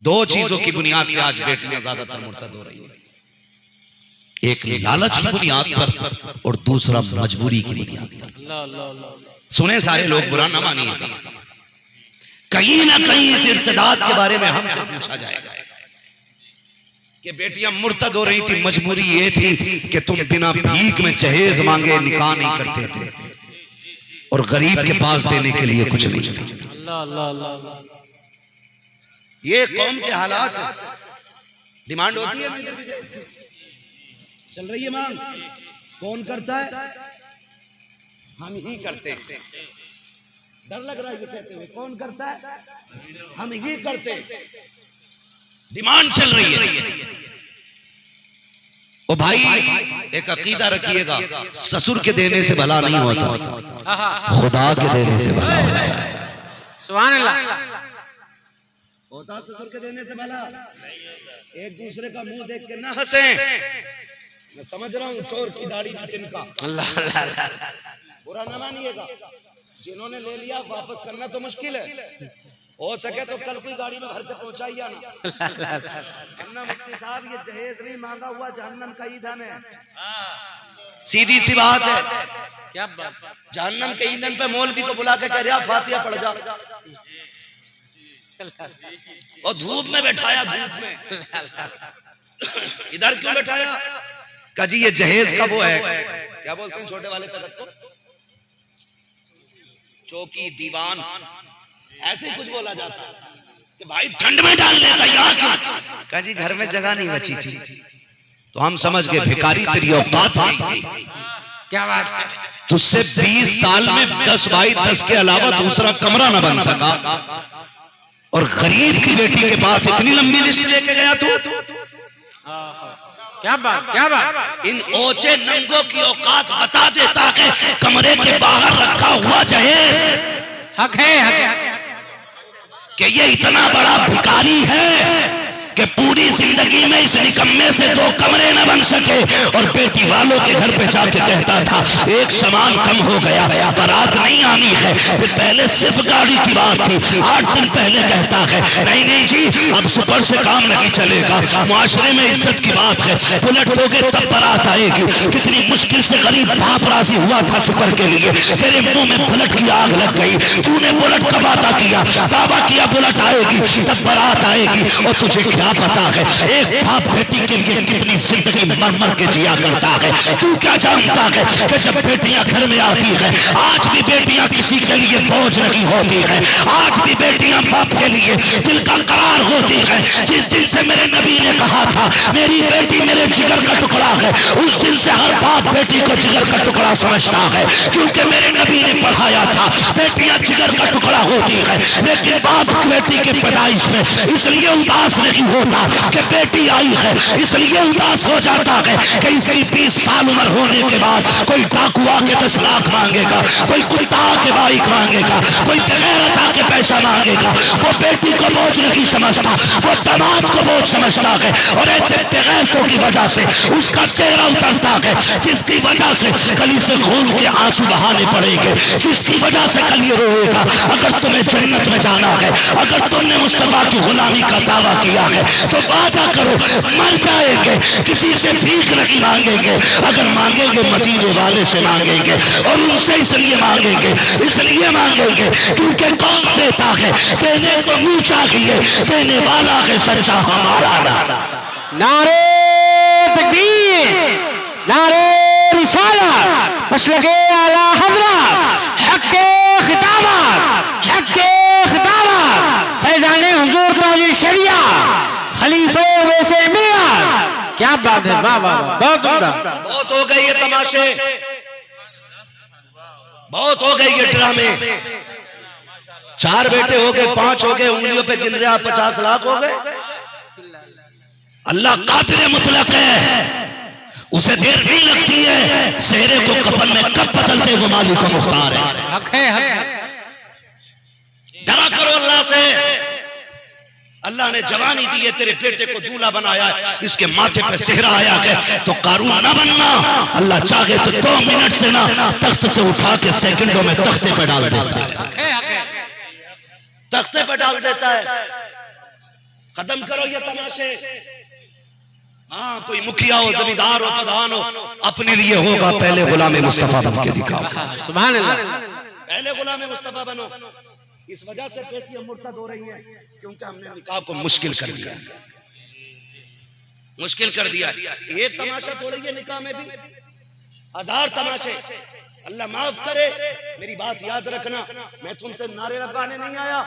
दो चीजों की बुनियाद पे आज बेटियां ज्यादातर मुर्तद हो रही हैं, एक लालच की बुनियाद पर और दूसरा मजबूरी की बुनियाद पर। सुने सारे लोग, बुरा ना मानिएगा, कहीं ना कहीं इस इर्तिदाद के बारे में हमसे पूछा जाएगा कि बेटियां मुर्तद हो रही थी, मजबूरी ये थी कि तुम बिना भीख में जहेज मांगे निकाह नहीं करते थे और गरीब के पास देने के लिए कुछ नहीं था। ये कौम के हालात, डिमांड होती है इधर भी, चल रही है मांग, कौन करता है? हम ही करते हैं। डर लग रहा है ये कहते हुए, कौन करता है? हम ही करते हैं। डिमांड चल रही है। ओ भाई, एक अकीदा रखिएगा, ससुर के देने से भला नहीं होता, खुदा के देने से भला होता है। सुभान अल्लाह। होता ससुर के देने से भला? एक दूसरे का मुंह देख के ना हंसे। मैं समझ रहा हूँ चोर की दाढ़ी भी तिनका, बुरा ना मानिएगा। जिन्होंने ले लिया वापस करना तो मुश्किल है, हो सके तो कल कोई गाड़ी में भर के पहुंचाइए ना। मुफ्ती साहब, ये जहेज नहीं मांगा हुआ जहन्नम का ईंधन है, सीधी सी बात है। क्या बात? जहन्नम के ईंधन पे मौलवी को बुला के कह रहा फातिहा पढ़ जा, और धूप में बैठाया, धूप में इधर क्यों बैठाया? कहा जी ये जहेज का वो है, क्या बोलते हैं छोटे वाले तख्त को, चौकी, दीवान, ऐसे ही कुछ बोला जाता कि भाई ठंड में डाल लेता यहाँ क्यों? कहा जी घर में जगह नहीं बची थी। तो हम समझ गए भिखारी तेरी औकात नहीं थी। क्या बात है? तुझसे 20 साल में 10 बाई 10 के अलावा दूसरा कमरा न बन सका, और गरीब की बेटी के पास इतनी लंबी लिस्ट लेके गया तू। क्या बात, क्या बात? इन ओचे नंगों की औकात बता देता कि कमरे के बाहर रखा हुआ जहेज हक है, हक है कि ये इतना बड़ा भिखारी है कि पूरी जिंदगी में इस निकम्मे से 2 कमरे न बन सके, और बेटी वालों के घर पे जाके कहता था एक सामान कम हो गया, बारात नहीं आनी है। फिर पहले सिर्फ गाड़ी की बात थी, 8 दिन पहले कहता है नहीं नहीं जी अब सुपर से काम नहीं चलेगा, मुआशरे में इज्जत की बात है, बुलेट दोगे तब बारात आएगी। कितनी मुश्किल से गरीब बाप राजी हुआ था सुपर के लिए, तेरे मुंह में बुलेट की आग लग गई। तूने बुलेट का वादा किया, दावा किया बुलेट आएगी तब बारात आएगी, और तुझे क्या पता है एक बाप बेटी के लिए कितनी जिंदगी मर मर के जिया करता है। तू क्या जानता है कि जब बेटियां घर में आती है, आज भी बेटियां किसी के लिए बोझ नहीं होती है, आज भी बेटियां बाप के लिए दिल का करार होती है। जिस दिन से मेरे नबी ने कहा था मेरी बेटी मेरे जिगर का टुकड़ा है, उस दिन से हर बाप बेटी को जिगर का टुकड़ा समझता है, क्योंकि मेरे नबी ने पढ़ाया था बेटियां जिगर का टुकड़ा होती है। लेकिन बाप बेटी के पैदाइश में इसलिए उदास नहीं होता कि बेटी आई है, इसलिए उदास हो जाता है कि इसकी 20 साल उम्र होने के बाद कोई डाकू आके 10 लाख मांगेगा, कोई कुत्ता आके बाइक मांगेगा, कोई बगैरत आके पैसा मांगेगा। वो बेटी को बोझ नहीं समझता, वो दामाद को बोझ समझता है, और ऐसे बगैरतों की वजह से उसका चेहरा उतरता है, जिसकी वजह से कली से खून के आंसू बहाने पड़ेंगे, जिसकी वजह से कल ये रोएगा। अगर तुम्हें जन्नत में जाना है, अगर तुमने मुस्तफा की गुलामी का दावा किया है, तो वादा करो मर जाएंगे, किसी से भीख नहीं मांगेंगे, अगर मांगेंगे मदीने वाले से मांगेंगे, और उनसे इसलिए मांगेंगे क्योंकि कौन देता है, देने को मुंह चाहिए, देने वाला है सच्चा हमारा नारा। नारे तकबीर, नारे रिसालत, मसलके आला हज़रत, हक़्क़े खिताबत, हक़्क़े खिताबत, फैज़ाने हुज़ूर ताज शरिया, खलीफे वैसे मियां। क्या बात है, वाह वाह, बहुत उम्दा। बहुत हो गए ये तमाशे, बहुत हो गए ये ड्रामे। 4 बेटे हो गए, 5 हो गए, उंगलियों पे गिन रहे 50 लाख हो गए। अल्लाह कादिर मुतलक है, उसे देर नहीं लगती है, सेहरे को कफन में कब बदलते वो मालिक को मुख्तार है। हक है, हक है। डरा करो अल्लाह से। अल्लाह ने जवानी दी है, तेरे बेटे को दूल्हा बनाया है, इसके माथे पे सेहरा आया है, तो कारून ना बनना। अल्लाह चाहे तो 2 मिनट से ना तख्त से उठा के सेकंडों में तख्ते पे डाल देता है, तख्ते पे डाल देता है। खत्म करो ये तमाशे। हाँ, कोई मुखिया हो, जमींदार हो, प्रधान हो, अपने लिए होगा पहले गुलाम मुस्तफा बन के दिखाओ। सुभान अल्लाह। पहले गुलाम मुस्तफा बनो। इस वजह से बेटियां मुर्तद हो रही हैं क्योंकि हमने निकाह को मुश्किल कर दिया, मुश्किल कर दिया। एक तमाशा थोड़ी है निकाह में भी, 1000 तमाशे। अल्लाह माफ करे, मेरी बात याद रखना, मैं तुमसे नारे लगाने नहीं आया,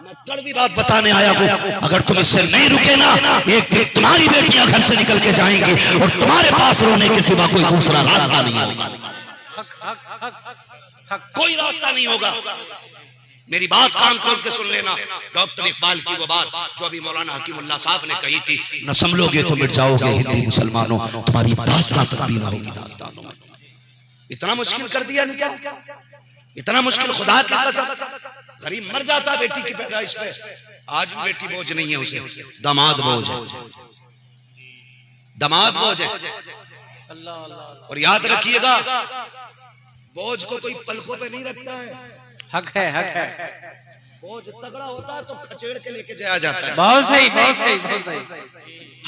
मैं कड़वी बात बताने आया हूँ। अगर तुम इससे नहीं रुके ना, एक दिन तुम्हारी बेटियां घर से निकल के जाएंगी और तुम्हारे पास रोने के सिवा कोई दूसरा रास्ता नहीं होगा, कोई रास्ता नहीं होगा। मेरी बात कान खोल के सुन लेना। डॉक्टर इकबाल की वो बात जो अभी मौलाना हकीमुल्लाह साहब ने कही थी, न संभलोगे तो मिट जाओगे हिंदी मुसलमानों, तुम्हारी दास्तां तक भी ना होगी दास्तानों में। इतना मुश्किल कर दिया निकाह, इतना मुश्किल, खुदा की कसम। गरीब मर जाता बेटी की पैदाइश पे, आज भी बेटी बोझ नहीं है उसे, दामाद बोझ है, दामाद बोझ है। और याद रखिएगा, बोझ को कोई पलकों पे नहीं रखता है, हक है, हक है। बोझ तगड़ा होता है तो खचेड़ के लेके जाया जाता है। बहुत सही, बहुत सही, बहुत सही।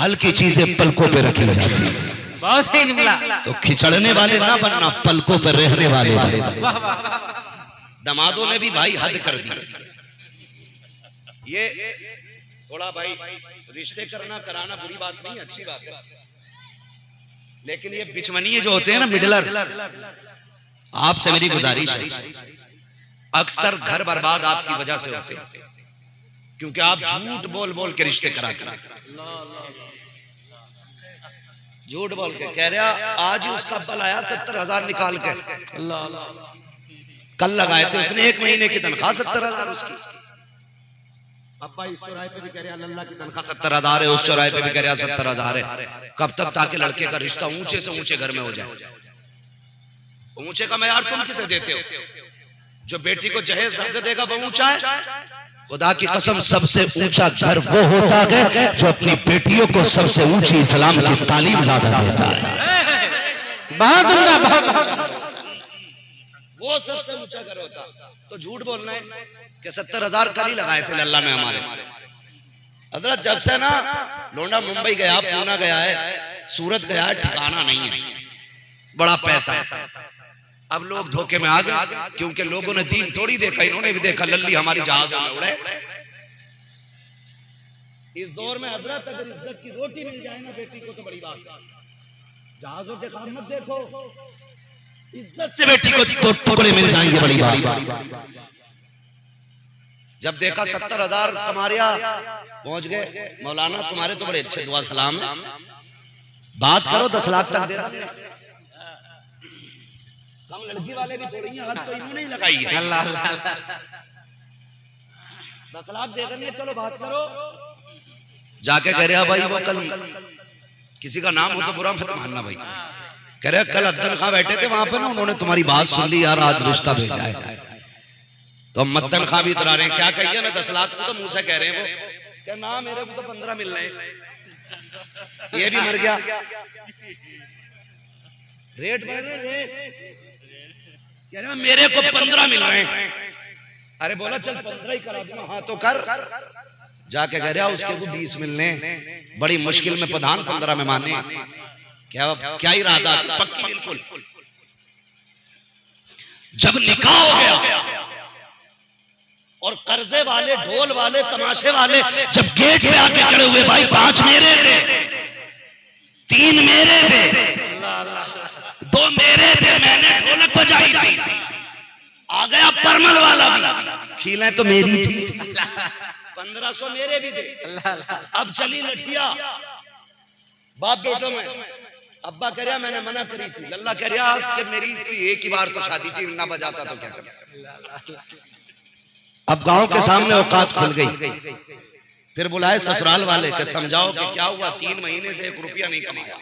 हल्की चीजें पलकों पे रखी जाती है। बहुत सही जुमला। तो खिचड़ने वाले ना बनना, पलकों पे रहने वाले बनना। वाह वाह। दमादों ने भी भाई हद कर दी। ये थोड़ा भाई रिश्ते करना कराना बुरी बात नहीं, अच्छी बात है, लेकिन ये बिचमनिए जो होते हैं ना, मिडलर, आपसे मेरी गुजारिश है, अक्सर घर बर्बाद आपकी वजह से होते हैं, क्योंकि आप झूठ बोल बोल के रिश्ते कराते हैं। झूठ बोल के कह रहा, आज ही उसका बल आया 70,000 निकाल के, कल लगाए थे उसने, 1 महीने की तनख्वाह 70,000 उसकी। अब्बा इस चौराहे पे भी कह रहा लल्ला की तनख्वाह 70,000 है, उस चौराहे पे भी कह रहा 70,000 है। कब तक? ताकि लड़के का रिश्ता ऊंचे से ऊंचे घर में हो जाए। ऊंचे का मयार तुम किसे देते हो? जो बेटी को जहेज ज्यादा देगा वो ऊंचा है। खुदा की कसम, सबसे ऊंचा घर वो होता है जो अपनी बेटियों को सबसे ऊंची इस्लाम की तालीम ज्यादा देता है। बहुत उम्दा, बहुत वो सबसे ऊंचा घर होता। तो झूठ बोलना है कि 70,000 कल ही लगाए थे अल्लाह ने हमारे। हजरत जब से ना लोंडा मुंबई गया, पूना गया है, सूरत गया है, ठिकाना नहीं है, बड़ा पैसा है। अब लोग धोखे में आ गए, क्योंकि लोगों ने दीन थोड़ी देखा, इन्होंने भी देखा लल्ली हमारी जहाजों में उड़े। इस दौर में हजरत अगर इज्जत की रोटी मिल जाए ना बेटी को तो बड़ी बात है। जहाजों के काम मत देखो, इज्जत से बेटी को दो टुकड़े मिल जाएंगे, बड़ी बात। जब देखा 70,000 कमारिया पहुंच गए, मौलाना तुम्हारे तो बड़े अच्छे दुआ सलाम है, बात करो 10 लाख तक दे देंगे। हम लड़की वाले भी थोड़ी हैं, हद तो इन्होंने ही लगाई है। 10 लाख दे देंगे, चलो बात करो। जाके कह रहा भाई वो कल किसी का नाम हो तो बुरा मत मानना भाई, कह रहे कल अद्दन खां बैठे थे वहां पे ना, उन्होंने तुम्हारी बात सुन ली यार, आज रिश्ता भेजा है। तो मद्दन खां भी इतरा रहे हैं, क्या कहिए ना 10 लाख को तो मुंह से कह रहे हैं वो, क्या ना मेरे को तो 15 मिल रहे हैं। ये भी मर गया, रेट बढ़ रहे, रेट कह रहे मेरे को 15 मिल रहे हैं। अरे बोला चल 15 ही करा दूंगा। हाँ तो कर। जाके कह रहा उसके को 20 मिलने, बड़ी मुश्किल में प्रधान 15 में माने। क्या इरादा? पक्की बिल्कुल। जब निकाह हो गया और कर्जे वाले, ढोल वाले, तमाशे वाले जब गेट पे आके खड़े हुए, भाई 5 मेरे थे, 3 मेरे थे, 2 मेरे थे, मैंने ढोलक बजाई थी, आ गया परमल वाला भी, खीलें तो मेरी थी, 1500 मेरे भी थे। अब चली लठिया बाप बेटों में। अब्बा कह रहा मैंने मना करी थी, लल्ला कह रहा कि मेरी कोई एक ही बार तो शादी थी, ना बजाता तो क्या करता। अब गांव के सामने औकात खुल गई, फिर बुलाए ससुराल वाले के समझाओ कि क्या हुआ, 3 महीने से 1 रुपया नहीं कमाया।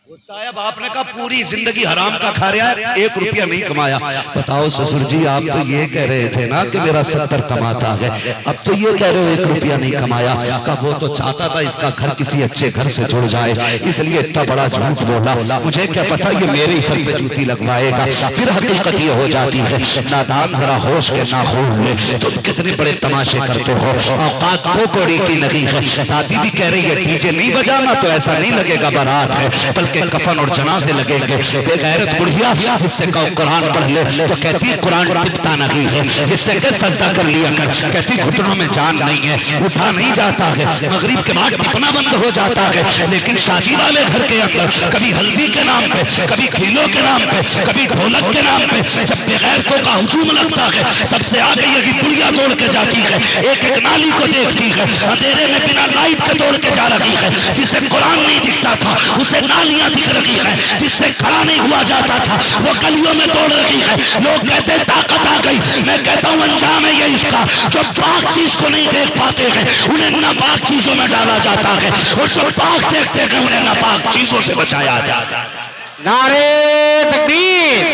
साहब आपने कहा पूरी जिंदगी हराम का खा रहा है, 1 रुपया नहीं कमाया। बताओ ससुर जी, आप तो ये कह रहे थे ना कि मेरा 70 कमाता है, अब तो ये कह रहे हो 1 रुपया नहीं कमाया। का वो तो चाहता था इसका घर किसी अच्छे घर से जुड़ जाए, इसलिए इतना बड़ा झूठ बोला। मुझे क्या पता ये मेरे ही सर पे जूती लगवाएगा। फिर हकीकत ये हो जाती है, नादान जरा होश के ना हो ले, तुम कितने बड़े तमाशे करते हो। औकात तो कोड़ी की नहीं है। दादी भी कह रही है डीजे नहीं बजाना तो ऐसा नहीं लगेगा बारात है, बल्कि कफन और जनाजे लगेंगे। बेगैरत बुढ़िया जिससे कहो कुरान पढ़ ले तो कहती कुरान टिकता नहीं है, जिससे कह सजदा कर लिया कर, कहती घुटनों में जान नहीं है, उठा नहीं जाता है। मगरिब के बाद टिपना बंद हो जाता है। लेकिन शादी वाले घर के अंदर कभी हल्दी के नाम पे, कभी खीलों के नाम पे, कभी ढोलक के नाम पे जब बेगैरतों का हुजूम लगता है, सबसे आगे यही बुढ़िया दौड़ के जाती है, एक एक नाली को देखती है, अंधेरे में बिना लाइट के दौड़ के जा रही है। जिसे कुरान नहीं दिखता था उसे नालियां दिख रही है, जिससे खड़ा नहीं हुआ जाता था वो गलियों में दौड़ रही है। लोग कहते हैं ताकत आ गई, मैं कहता हूं अंजाम है ये इसका। जो पाक चीज को नहीं देख पाते हैं उन्हें नापाक चीजों में डाला जाता है, और जो पाक देखते हैं उन्हें नापाक चीजों से बचाया जाता है। नारे तकबीर,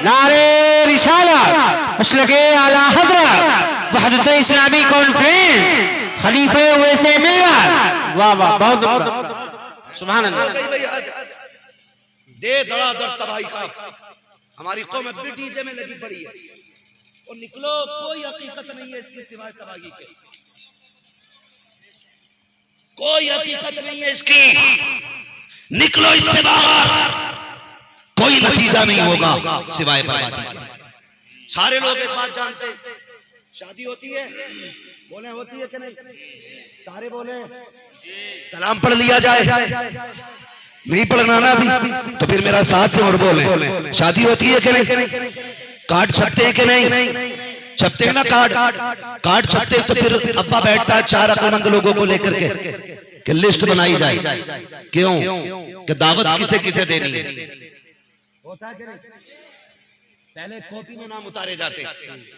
नारे रिसालत, मसलके आला हज़रत, वहदत इस्लामी कॉन्फ्रेंस, खलीफे वैसे मिल्लत। वाह वाह, बहुत सुभान अल्लाह। दे धड़ाधड़ तबाही का हमारी कौम अब भी डीजे में लगी पड़ी है, और निकलो कोई हकीकत नहीं है इसकी सिवाय तबाही के, कोई हकीकत नहीं है इसकी। निकलो इससे बाहर, कोई नतीजा नहीं होगा सिवाय बर्बादी के। सारे लोग एक बात जानते, शादी होती है बोले होती है कि नहीं, सारे बोले सलाम पढ़ लिया जाए, नहीं पढ़ना ना अभी तो फिर मेरा साथ और बोले शादी होती है कि नहीं, कार्ड छपते हैं कि नहीं, छपते हैं ना कार्ड छपते हैं तो फिर अब्बा बैठता है 4 अक्लमंद लोगों को लेकर के कि लिस्ट बनाई जाए, क्यों कि दावत किसे किसे देनी है। होता है कि नहीं, पहले कॉपी में नाम उतारे जाते,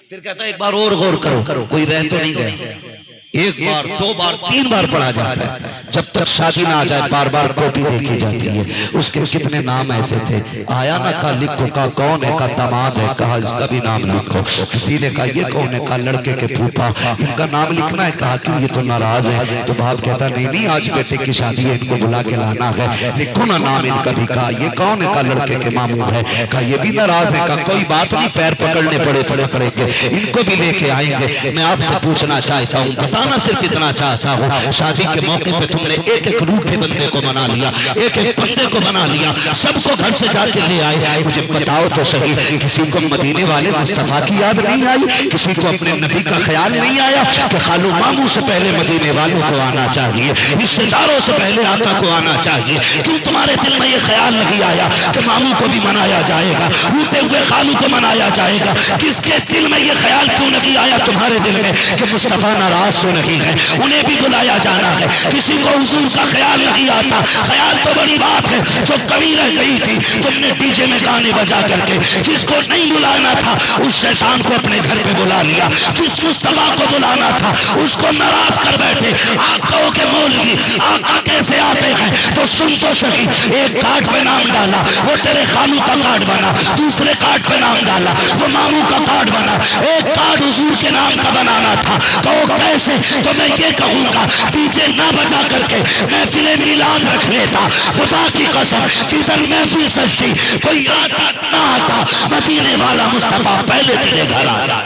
फिर कहता है एक बार और गौर करो कोई रह तो नहीं गया। 1 बार 2 बार 3 बार पढ़ा जाता है, जब तक शादी ना आ जाए बार बार कॉपी देखी जाती है। उसके कितने नाम ऐसे थे, आया ना का लिखो, का कौन है, का दामाद है, कहा इसका भी नाम लिखो। किसी ने कहा ये कौन है, कहा लड़के के फूफा, इनका नाम लिखना है। कहा क्यों, ये तो नाराज है। तो बाप कहता नहीं नहीं आज बेटे की शादी है, इनको बुला के लाना है, लिखो ना नाम इनका भी। कहा ये कौन है, कहा लड़के के मामू है। कहा ये भी नाराज है। कहा कोई बात नहीं, पैर पकड़ने पड़े तो पकड़ेंगे, इनको भी लेके आएंगे। मैं आपसे पूछना चाहता हूँ, बताना सिर्फ इतना चाहता हूँ, शादी के मौके पे तुमने एक एक रूठे बंदे को बना लिया, एक एक बंदे को बना लिया, सबको घर से जाके ले आए। मुझे बताओ तो सही, किसी को मदीने वाले मुस्तफा की याद नहीं आई, किसी को अपने नबी का ख्याल नहीं आया कि खालू मामू से पहले मदीने वालों को आना चाहिए, रिश्तेदारों से पहले आका को आना चाहिए। क्यों तुम्हारे दिल में ये ख्याल नहीं आया कि मामू को भी मनाया जाएगा, रूठे हुए खालू को मनाया जाएगा? किसके दिल में ये ख्याल क्यों नहीं आया तुम्हारे दिल में कि मुस्तफा नाराज तो नहीं है, उन्हें भी बुलाया जाना है? किसी को हुजूर का ख्याल नहीं आता। ख्याल तो बड़ी बात है, जो कमी रह गई थी तुमने डीजे में गाने बजा करके, जिसको नहीं बुलाना था उस शैतान को अपने घर पे बुला लिया, जिस मुस्तफा को बुलाना था उसको नाराज कर बैठे। आका के मौलवी आका कैसे आते हैं तो सुन तो सही, एक कार्ड पे नाम डाला वो तेरे खालू का कार्ड बना, दूसरे कार्ड पे नाम डाला वो मामू का कार्ड बना, एक कार्ड हुजूर के नाम का बनाना था। कहो कैसे? तो मैं ये कहूंगा डीजे ना बजा करके महफिल मिलाद रख लेता। खुदा की कसम जिधर महफिल सजती कोई आता ना आता, मदीने वाला मुस्तफा पहले तेरे घर आता।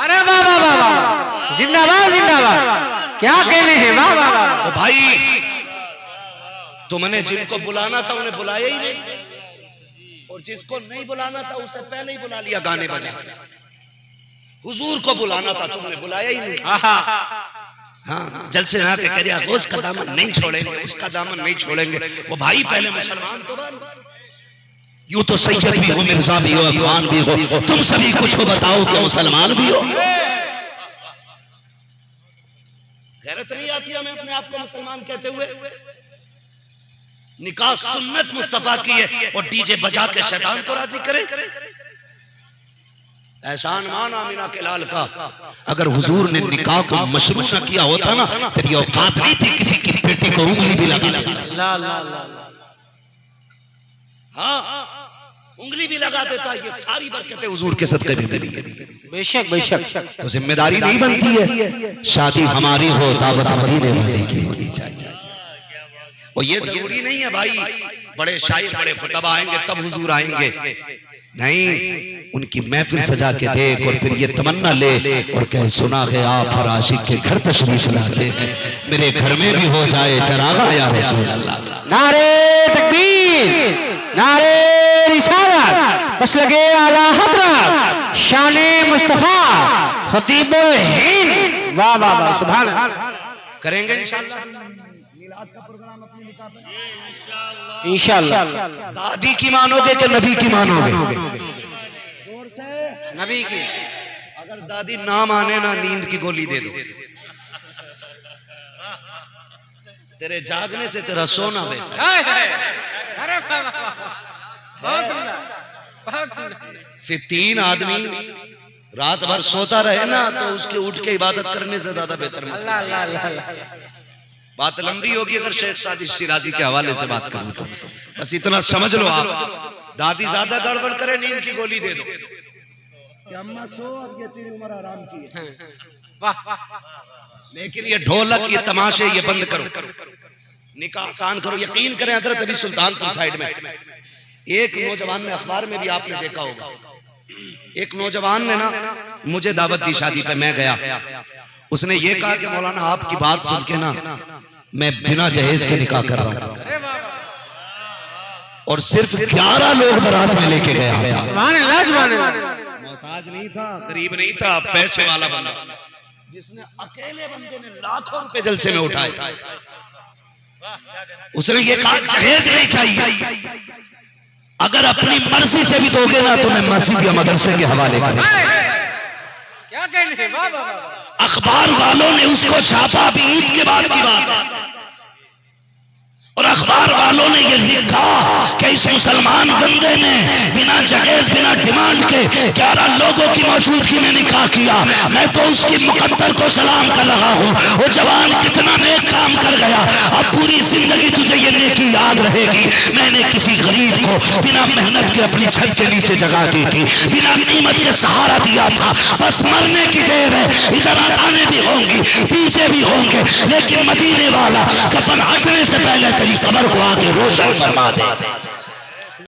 अरे वाह वाह वाह वाह, जिंदाबाद जिंदाबाद, क्या कहने हैं, वाह वाह वाह। भाई तुमने जिनको बुलाना था उन्हें बुलाया ही नहीं, और जिसको नहीं बुलाना था उसे पहले ही बुला लिया गाने बजा के। हुजूर को बुलाना था तुमने बुलाया ही नहीं। हाँ, जलसे में आके कह रहा उसका दामन नहीं छोड़ेंगे, उसका दामन नहीं छोड़ेंगे। वो भाई पहले मुसलमान तो बन, यूं तो सैयद भी हो, मिर्जा भी हो, अफगान भी हो, तुम सभी कुछ हो, बताओ कि मुसलमान भी हो। गैरत नहीं आती हमें अपने आप को मुसलमान कहते हुए? निकाह सुन्नत मुस्तफा की है और डीजे बजा के शैतान को राजी करे। एहसान मान आमिना के लाल का, अगर हुजूर ने निकाह को मशरू न किया होता ना, तेरी औकात नहीं थी किसी की बेटी को उंगली भी लगा देता। हाँ, उंगली भी लगा देता, ये सारी बरकतें हुजूर के सदके में मिली है। बेशक बेशक। तो जिम्मेदारी नहीं बनती है शादी हमारी हो, दावत मदीने वाले की होनी चाहिए। और ये जरूरी नहीं है भाई बड़े शायर बड़े खुतबा आएंगे तब हुजूर आएंगे, नहीं, उनकी महफिल सजा के देख और फिर ये तमन्ना ले और कह सुना है आप हर आशिक के घर तशरीफ लाते हैं, मेरे घर में भी हो जाए चरागा या रसूल अल्लाह। नारे तकबीर, नारे रिसालत, बस लगे आला हजरत शाने मुस्तफा खतीबुल हिंद। वाह वाह वाह, सुभान अल्लाह। करेंगे इंशाअल्लाह मिलाद का प्रोग्राम अपनी निकाह पे इंशाअल्लाह। दादी की मानोगे कि नबी की मानोगे? जोर से नबी की। अगर दादी ना माने ना नींद की गोली दे दो, तेरे जागने से तेरा सोना बेहतर। अरे वाह वाह वाह, बहुत सुंदर, बहुत सुंदर। फिर 3 आदमी रात भर सोता रहे ना तो उसके उठ के इबादत करने से ज्यादा बेहतर मसला। अल्लाह अल्लाह अल्लाह। बात लंबी होगी अगर शेख सादी शिराजी के हवाले से बात करूं तो बस इतना समझ लो आप, दादी ज्यादा गड़बड़ करे नींद की गोली दे दो कि अम्मा सो, अब ये तेरी उम्र आराम की है। वाह, लेकिन ये ढोलक ये तमाशे ये बंद करो, निकाह आसान करो। यकीन करें हजरत अभी सुल्तानपुर साइड में एक नौजवान ने, अखबार में भी आपने देखा होगा, एक नौजवान ने ना मुझे दावत दी शादी पे, मैं गया, उसने ये कहा कि मौलाना आपकी बात सुन के ना मैं बिना जहेज के निकाह कर रहा हूं, और सिर्फ 11 लोग बारात में लेके गया था। सुभान अल्लाह, सुभान अल्लाह। मोहताज नहीं था, गरीब नहीं था, पैसे वाला बंदा, जिसने अकेले बंदे ने लाखों रुपए जलसे में उठाए। उसने ये कहा जहेज नहीं चाहिए, अगर अपनी मर्जी से भी दोगे ना तो मैं मस्जिद या मदरसे के हवाले करूं। क्या कहने हैं, वाह वाह वाह। अखबार वालों ने उसको छापा, भी ईद के बाद की बात है, और अखबार वालों ने ये लिखा कि इस मुसलमान बंदे ने बिना जहेज बिना डिमांड के 11 लोगों की मौजूदगी में निकाह किया। मैं तो उसकी मुकद्दर को सलाम कर रहा हूँ, वो जवान कितना नेक काम कर गया, अब पूरी जिंदगी तुझे ये नेकी याद रहेगी। मैंने किसी गरीब को बिना मेहनत के अपनी छत के नीचे जगह दी थी, बिना कीमत के सहारा दिया था, बस मरने की देर है, इधर आने भी होंगी पीछे भी होंगे, लेकिन मदीने वाला कफन हटने से पहले तेरी कब्र को आके रोशन फरमा दे।